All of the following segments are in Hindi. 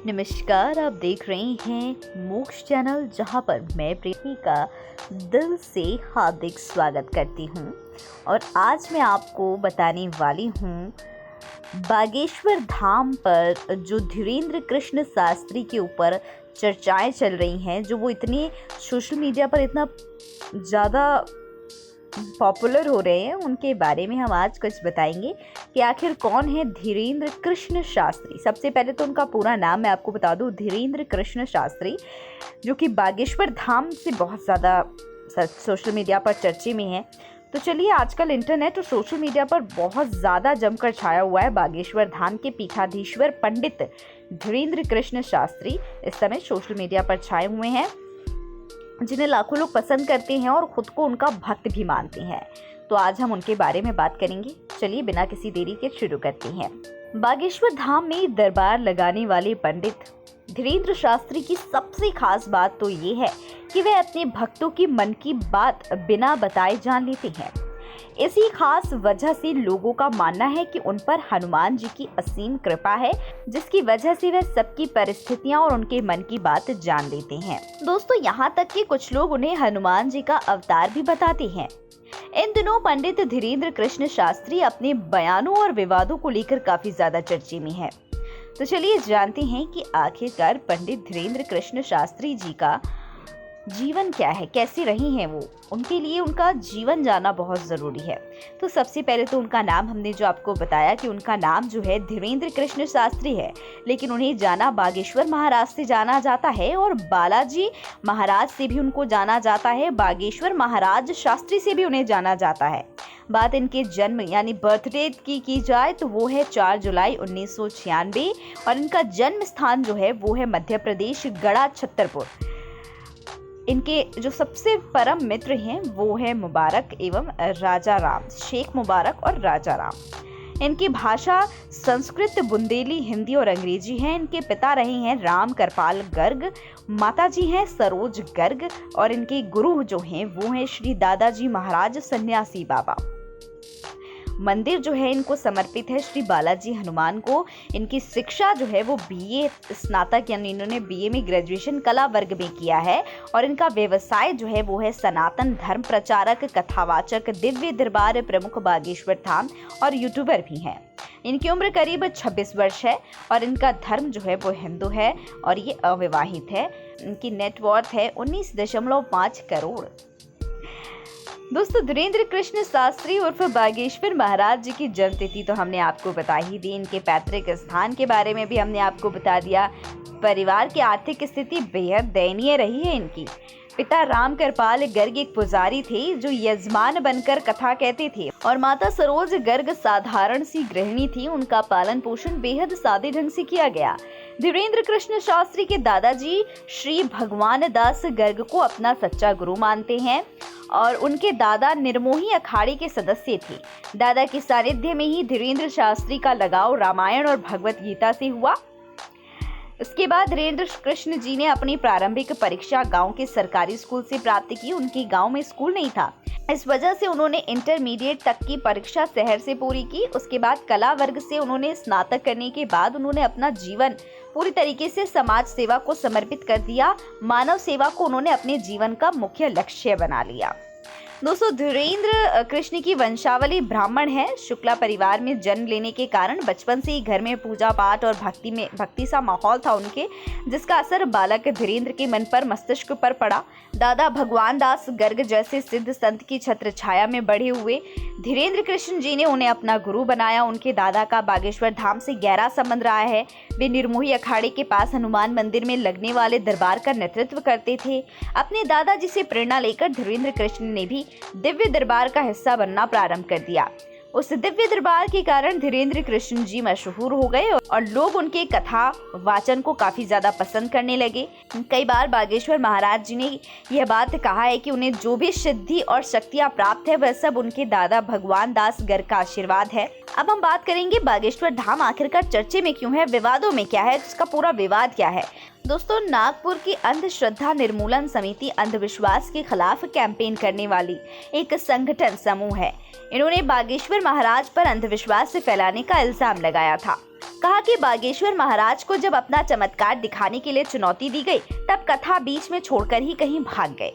नमस्कार, आप देख रहे हैं मोक्ष चैनल, जहां पर मैं प्रेमी का दिल से हार्दिक स्वागत करती हूं। और आज मैं आपको बताने वाली हूं बागेश्वर धाम पर जो धीरेन्द्र कृष्ण शास्त्री के ऊपर चर्चाएं चल रही हैं, जो वो इतनी सोशल मीडिया पर इतना ज़्यादा पॉपुलर हो रहे हैं, उनके बारे में हम आज कुछ बताएंगे कि आखिर कौन है धीरेन्द्र कृष्ण शास्त्री। सबसे पहले तो उनका पूरा नाम मैं आपको बता दूं, धीरेन्द्र कृष्ण शास्त्री, जो कि बागेश्वर धाम से बहुत ज़्यादा सोशल मीडिया पर चर्चे में है। तो चलिए, आजकल इंटरनेट और सोशल मीडिया पर बहुत ज़्यादा जमकर छाया हुआ है बागेश्वर धाम के पीठाधीश्वर पंडित धीरेन्द्र कृष्ण शास्त्री इस समय सोशल मीडिया पर छाए हुए हैं, जिन्हें लाखों लोग पसंद करते हैं और खुद को उनका भक्त भी मानते हैं। तो आज हम उनके बारे में बात करेंगे। चलिए, बिना किसी देरी के शुरू करते हैं। बागेश्वर धाम में दरबार लगाने वाले पंडित धीरेन्द्र शास्त्री की सबसे खास बात तो ये है कि वे अपने भक्तों की मन की बात बिना बताए जान लेते हैं। इसी खास वजह से लोगों का मानना है कि उन पर हनुमान जी की असीम कृपा है, जिसकी वजह से वे सबकी परिस्थितियां और उनके मन की बात जान लेते हैं। दोस्तों, यहाँ तक कि कुछ लोग उन्हें हनुमान जी का अवतार भी बताते हैं। इन दिनों पंडित धीरेन्द्र कृष्ण शास्त्री अपने बयानों और विवादों को लेकर काफी ज्यादा चर्चे में है। तो चलिए जानते हैं कि आखिरकार पंडित धीरेन्द्र कृष्ण शास्त्री जी का जीवन क्या है, कैसे रही हैं वो, उनके लिए उनका जीवन जानना बहुत ज़रूरी है। तो सबसे पहले तो उनका नाम, हमने जो आपको बताया कि उनका नाम जो है धीरेन्द्र कृष्ण शास्त्री है, लेकिन उन्हें जाना बागेश्वर महाराज से जाना जाता है और बालाजी महाराज से भी उनको जाना जाता है, बागेश्वर महाराज शास्त्री से भी उन्हें जाना जाता है। बात इनके जन्म यानी बर्थडे की जाए तो वो है 4 जुलाई 1996 और इनका जन्म स्थान जो है वो है मध्य प्रदेश, गढ़ा छतरपुर। इनके जो सबसे परम मित्र हैं वो है मुबारक एवं राजा राम, शेख मुबारक और राजा राम। इनकी भाषा संस्कृत, बुंदेली, हिंदी और अंग्रेजी है। इनके पिता रहे हैं राम कृपाल गर्ग, माताजी हैं सरोज गर्ग और इनके गुरु जो हैं वो हैं श्री दादाजी महाराज सन्यासी बाबा। मंदिर जो है इनको समर्पित है श्री बालाजी हनुमान को। इनकी शिक्षा जो है वो बीए स्नातक यानी इन्होंने बीए में ग्रेजुएशन कला वर्ग में किया है और इनका व्यवसाय जो है वो है सनातन धर्म प्रचारक, कथावाचक, दिव्य दरबार प्रमुख बागेश्वर धाम और यूट्यूबर भी हैं। इनकी उम्र करीब 26 वर्ष है और इनका धर्म जो है वो हिंदू है और ये अविवाहित है। इनकी नेटवर्थ है 19.5 करोड़। दोस्तों, धीरेन्द्र कृष्ण शास्त्री उर्फ बागेश्वर महाराज जी की जन्मतिथि तो हमने आपको बता ही दी। इनके पैतृक स्थान के बारे में भी हमने आपको बता दिया। परिवार की आर्थिक स्थिति बेहद दयनीय रही है इनकी। पिता राम कृपाल गर्ग एक पुजारी थे जो यजमान बनकर कथा कहते थे और माता सरोज गर्ग साधारण सी गृहिणी थी। उनका पालन पोषण बेहद सादे ढंग से किया गया। धीरेन्द्र कृष्ण शास्त्री के दादाजी श्री भगवान दास गर्ग को अपना सच्चा गुरु मानते हैं और उनके दादा निर्मोही अखाड़े के सदस्य थे। दादा के सानिध्य में ही धीरेन्द्र शास्त्री का लगाव रामायण और भगवत गीता से हुआ। उसके बाद धीरेन्द्र कृष्ण जी ने अपनी प्रारंभिक परीक्षा गांव के सरकारी स्कूल से प्राप्त की। उनके गांव में स्कूल नहीं था, इस वजह से उन्होंने इंटरमीडिएट तक की परीक्षा शहर से पूरी की। उसके बाद कला वर्ग से उन्होंने स्नातक करने के बाद उन्होंने अपना जीवन पूरी तरीके से समाज सेवा को समर्पित कर दिया। मानव सेवा को उन्होंने अपने जीवन का मुख्य लक्ष्य बना लिया। दोस्तों, धीरेन्द्र कृष्ण की वंशावली ब्राह्मण है। शुक्ला परिवार में जन्म लेने के कारण बचपन से ही घर में पूजा पाठ और भक्ति सा माहौल था उनके, जिसका असर बालक धीरेन्द्र के मन पर, मस्तिष्क पर पड़ा। दादा भगवान दास गर्ग जैसे सिद्ध संत की छत्र छाया में बढ़े हुए धीरेन्द्र कृष्ण जी ने उन्हें अपना गुरु बनाया। उनके दादा का बागेश्वर धाम से गहरा संबंध रहा है। वे निर्मोही अखाड़े के पास हनुमान मंदिर में लगने वाले दरबार का नेतृत्व करते थे। अपने दादाजी से प्रेरणा लेकर धीरेन्द्र कृष्ण ने भी दिव्य दरबार का हिस्सा बनना प्रारंभ कर दिया। उस दिव्य दरबार के कारण धीरेन्द्र कृष्ण जी मशहूर हो गए और लोग उनके कथा वाचन को काफी ज्यादा पसंद करने लगे। कई बार बागेश्वर महाराज जी ने यह बात कहा है कि उन्हें जो भी सिद्धि और शक्तियां प्राप्त है वह सब उनके दादा भगवान दास गर्ग का आशीर्वाद है। अब हम बात करेंगे बागेश्वर धाम आखिरकार चर्चे में क्यों है, विवादों में क्या है, इसका पूरा विवाद क्या है। दोस्तों, नागपुर की अंधश्रद्धा निर्मूलन समिति अंधविश्वास के खिलाफ कैंपेन करने वाली एक संगठन समूह है। इन्होंने बागेश्वर महाराज पर अंधविश्वास से फैलाने का इल्जाम लगाया था। कहा कि बागेश्वर महाराज को जब अपना चमत्कार दिखाने के लिए चुनौती दी गई तब कथा बीच में छोड़कर ही कहीं भाग गए।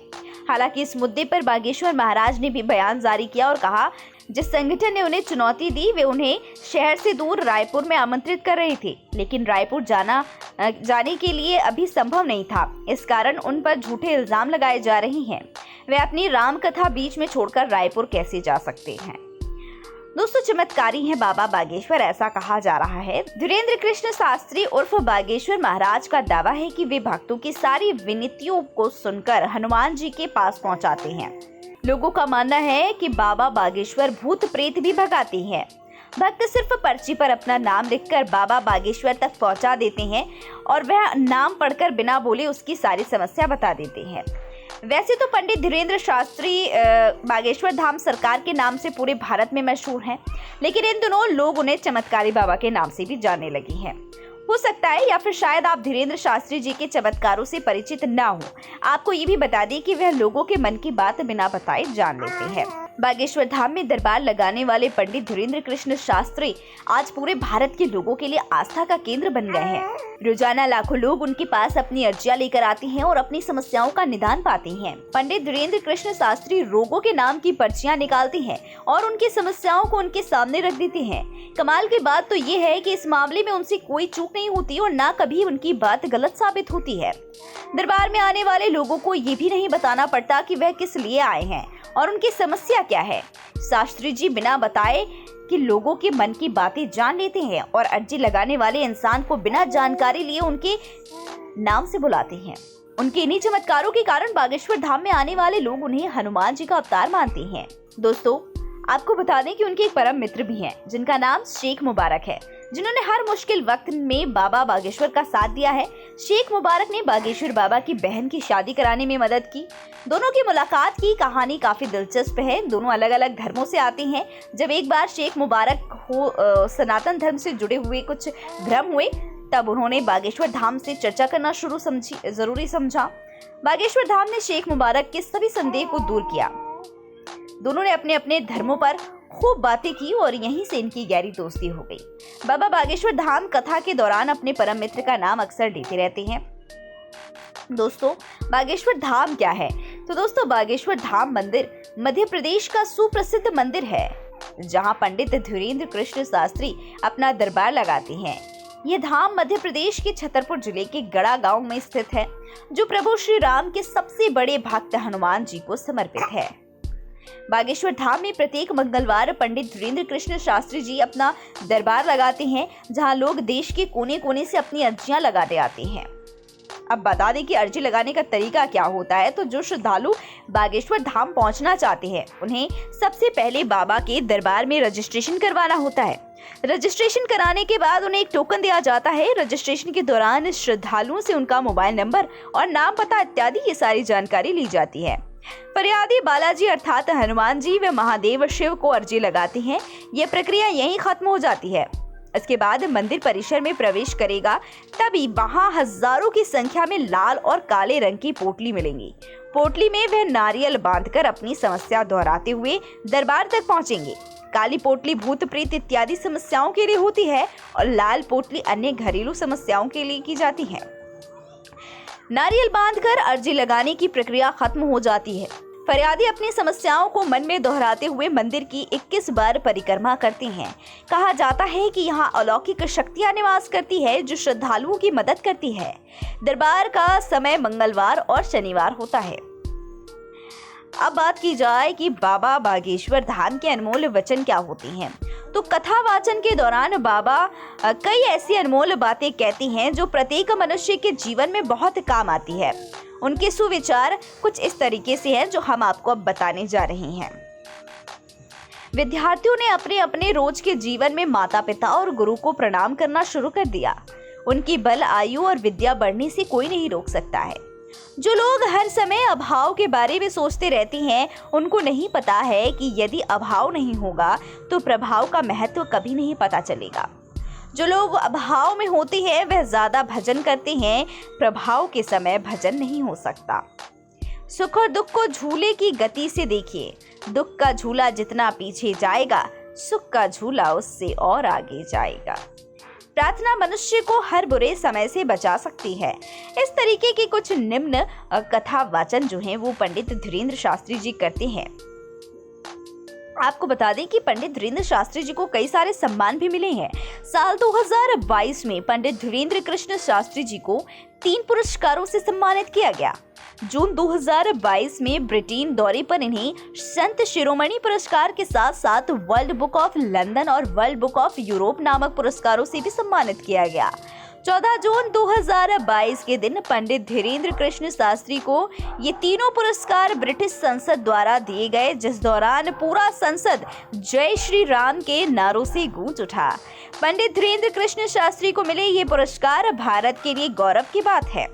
हालांकि इस मुद्दे पर बागेश्वर महाराज ने भी बयान जारी किया और कहा जिस संगठन ने उन्हें चुनौती दी वे उन्हें शहर से दूर रायपुर में आमंत्रित कर रहे थे, लेकिन रायपुर जाने के लिए अभी संभव नहीं था। इस कारण उन पर झूठे इल्जाम लगाए जा रहे हैं। वे अपनी राम कथा बीच में छोड़कर रायपुर कैसे जा सकते हैं। दोस्तों, चमत्कारी हैं बाबा बागेश्वर, ऐसा कहा जा रहा है। धीरेन्द्र कृष्ण शास्त्री उर्फ बागेश्वर महाराज का दावा है कि वे भक्तों की सारी विनतियों को सुनकर हनुमान जी के पास पहुंचाते हैं। लोगों का मानना है कि बाबा बागेश्वर भूत प्रेत भी भगाते हैं। भक्त सिर्फ पर्ची पर अपना नाम लिखकर बाबा बागेश्वर तक पहुंचा देते हैं और वह नाम पढ़कर बिना बोले उसकी सारी समस्या बता देते हैं। वैसे तो पंडित धीरेन्द्र शास्त्री बागेश्वर धाम सरकार के नाम से पूरे भारत में मशहूर हैं, लेकिन इन दिनों लोग उन्हें चमत्कारी बाबा के नाम से भी जानने लगे हैं। हो सकता है या फिर शायद आप धीरेन्द्र शास्त्री जी के चमत्कारों से परिचित ना हो। आपको ये भी बता दें कि वह लोगों के मन की बात बिना बताए जान लेते हैं। बागेश्वर धाम में दरबार लगाने वाले पंडित धीरेन्द्र कृष्ण शास्त्री आज पूरे भारत के लोगों के लिए आस्था का केंद्र बन गए हैं। रोजाना लाखों लोग उनके पास अपनी अर्जियां लेकर आते हैं और अपनी समस्याओं का निदान पाते हैं। पंडित धीरेन्द्र कृष्ण शास्त्री रोगों के नाम की पर्चियां निकालते हैं और उनकी समस्याओं को उनके सामने रख देते हैं। कमाल की बात तो ये है कि इस मामले में उनसे कोई चूक नहीं होती और ना कभी उनकी बात गलत साबित होती है। दरबार में आने वाले लोगों को ये भी नहीं बताना पड़ता कि वह किस लिए आए हैं और उनकी समस्या क्या है। शास्त्री जी बिना बताए कि लोगों के मन की बातें जान लेते हैं और अर्जी लगाने वाले इंसान को बिना जानकारी लिए उनके नाम से बुलाते हैं। उनके इन्हीं चमत्कारों के कारण बागेश्वर धाम में आने वाले लोग उन्हें हनुमान जी का अवतार मानते हैं। दोस्तों, आपको बता दें कि उनके एक परम मित्र भी हैं जिनका नाम शेख मुबारक है, जिन्होंने हर मुश्किल वक्त में बाबा बागेश्वर का साथ दिया है। शेख मुबारक ने बागेश्वर बाबा की बहन की शादी कराने में मदद की। दोनों की मुलाकात की कहानी काफी दिलचस्प है। दोनों अलग अलग धर्मों से आते हैं। जब एक बार शेख मुबारक को सनातन धर्म से जुड़े हुए कुछ भ्रम हुए तब उन्होंने बागेश्वर धाम से चर्चा करना जरूरी समझा। बागेश्वर धाम ने शेख मुबारक के सभी संदेह को दूर किया। दोनों ने अपने अपने धर्मों पर खूब बातें की और यहीं से इनकी गहरी दोस्ती हो गई। बाबा बागेश्वर धाम कथा के दौरान अपने परम मित्र का नाम अक्सर लेते रहते हैं। दोस्तों, बागेश्वर धाम क्या है? तो दोस्तों, बागेश्वर धाम मंदिर मध्य प्रदेश का सुप्रसिद्ध मंदिर है, जहां पंडित धीरेन्द्र कृष्ण शास्त्री अपना दरबार लगाते हैं। यह धाम मध्य प्रदेश के छतरपुर जिले के गड़ा गांव में स्थित है, जो प्रभु श्री राम के सबसे बड़े भक्त हनुमान जी को समर्पित है। बागेश्वर धाम में प्रत्येक मंगलवार पंडित धीरेन्द्र कृष्ण शास्त्री जी अपना दरबार लगाते हैं, जहां लोग देश के कोने कोने से अपनी अर्जियां लगाने आते हैं। अब बता दें कि अर्जी लगाने का तरीका क्या होता है। तो जो श्रद्धालु बागेश्वर धाम पहुंचना चाहते हैं उन्हें सबसे पहले बाबा के दरबार में रजिस्ट्रेशन करवाना होता है। रजिस्ट्रेशन कराने के बाद उन्हें एक टोकन दिया जाता है। रजिस्ट्रेशन के दौरान श्रद्धालुओं से उनका मोबाइल नंबर और नाम पता इत्यादि ये सारी जानकारी ली जाती है। फरियादी बालाजी अर्थात हनुमान जी व महादेव शिव को अर्जी लगाते हैं। यह प्रक्रिया यहीं खत्म हो जाती है। इसके बाद मंदिर परिसर में प्रवेश करेगा, तभी वहां हजारों की संख्या में लाल और काले रंग की पोटली मिलेंगी। पोटली में वह नारियल बांधकर अपनी समस्या दोहराते हुए दरबार तक पहुंचेंगे। काली पोटली भूत प्रेत इत्यादि समस्याओं के लिए होती है और लाल पोटली अन्य घरेलू समस्याओं के लिए की जाती है। नारियल बांधकर अर्जी लगाने की प्रक्रिया खत्म हो जाती है। फरियादी अपनी समस्याओं को मन में दोहराते हुए मंदिर की 21 बार परिक्रमा करते हैं। कहा जाता है कि यहाँ अलौकिक शक्तियाँ निवास करती है जो श्रद्धालुओं की मदद करती है। दरबार का समय मंगलवार और शनिवार होता है। अब बात की जाए कि बाबा बागेश्वर धाम के अनमोल वचन क्या होते हैं, तो कथा वाचन के दौरान बाबा कई ऐसी अनमोल बातें कहती हैं जो प्रत्येक मनुष्य के जीवन में बहुत काम आती है। उनके सुविचार कुछ इस तरीके से हैं जो हम आपको अब बताने जा रहे हैं। विद्यार्थियों ने अपने अपने रोज के जीवन में माता पिता और गुरु को प्रणाम करना शुरू कर दिया। उनकी बल, आयु और विद्या बढ़ने से कोई नहीं रोक सकता है। जो लोग हर समय अभाव के बारे में सोचते रहते हैं, उनको नहीं पता है कि यदि अभाव नहीं होगा तो प्रभाव का महत्व कभी नहीं पता चलेगा। जो लोग अभाव में होते हैं वह ज्यादा भजन करते हैं, प्रभाव के समय भजन नहीं हो सकता। सुख और दुख को झूले की गति से देखिए। दुख का झूला जितना पीछे जाएगा, सुख का झूला उससे और आगे जाएगा। प्रार्थना मनुष्य को हर बुरे समय से बचा सकती है। इस तरीके के कुछ निम्न कथा वाचन जो हैं वो पंडित धीरेन्द्र शास्त्री जी करते हैं। आपको बता दें कि पंडित धीरेन्द्र शास्त्री जी को कई सारे सम्मान भी मिले हैं। साल 2022 में पंडित धीरेन्द्र कृष्ण शास्त्री जी को 3 पुरस्कारों से सम्मानित किया गया। जून 2022 में ब्रिटेन दौरे पर इन्हें संत शिरोमणि पुरस्कार के साथ साथ वर्ल्ड बुक ऑफ लंदन और वर्ल्ड बुक ऑफ यूरोप नामक पुरस्कारों से भी सम्मानित किया गया। 14 जून 2022 के दिन पंडित धीरेन्द्र कृष्ण शास्त्री को ये तीनों पुरस्कार ब्रिटिश संसद द्वारा दिए गए, जिस दौरान पूरा संसद जय श्री राम के नारों से गूंज उठा। पंडित धीरेन्द्र कृष्ण शास्त्री को मिले ये पुरस्कार भारत के लिए गौरव की बात है।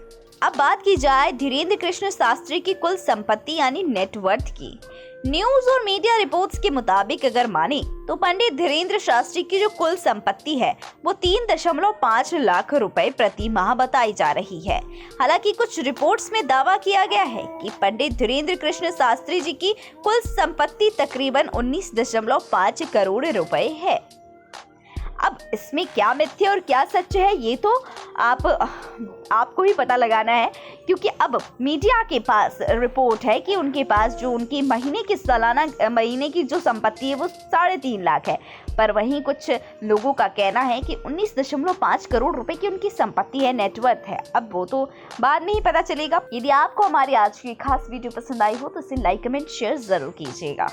अब बात की जाए धीरेन्द्र कृष्ण शास्त्री की कुल संपत्ति यानी नेटवर्थ की। न्यूज और मीडिया रिपोर्ट्स के मुताबिक अगर माने तो पंडित धीरेन्द्र शास्त्री की जो कुल संपत्ति है वो 3.5 लाख रुपए प्रति माह बताई जा रही है। हालांकि कुछ रिपोर्ट्स में दावा किया गया है कि पंडित धीरेन्द्र कृष्ण शास्त्री जी की कुल संपत्ति तकरीबन 19.5 करोड़ रुपए है। अब इसमें क्या मिथ्य और क्या सच है ये तो आपको ही पता लगाना है, क्योंकि अब मीडिया के पास रिपोर्ट है कि उनके पास जो उनकी महीने की जो संपत्ति है वो 3.5 लाख है, पर वहीं कुछ लोगों का कहना है कि 19.5 करोड़ रुपए की उनकी संपत्ति है, नेटवर्थ है। अब वो तो बाद में ही पता चलेगा। यदि आपको हमारी आज की खास वीडियो पसंद आई हो तो इसे लाइक कमेंट शेयर जरूर कीजिएगा।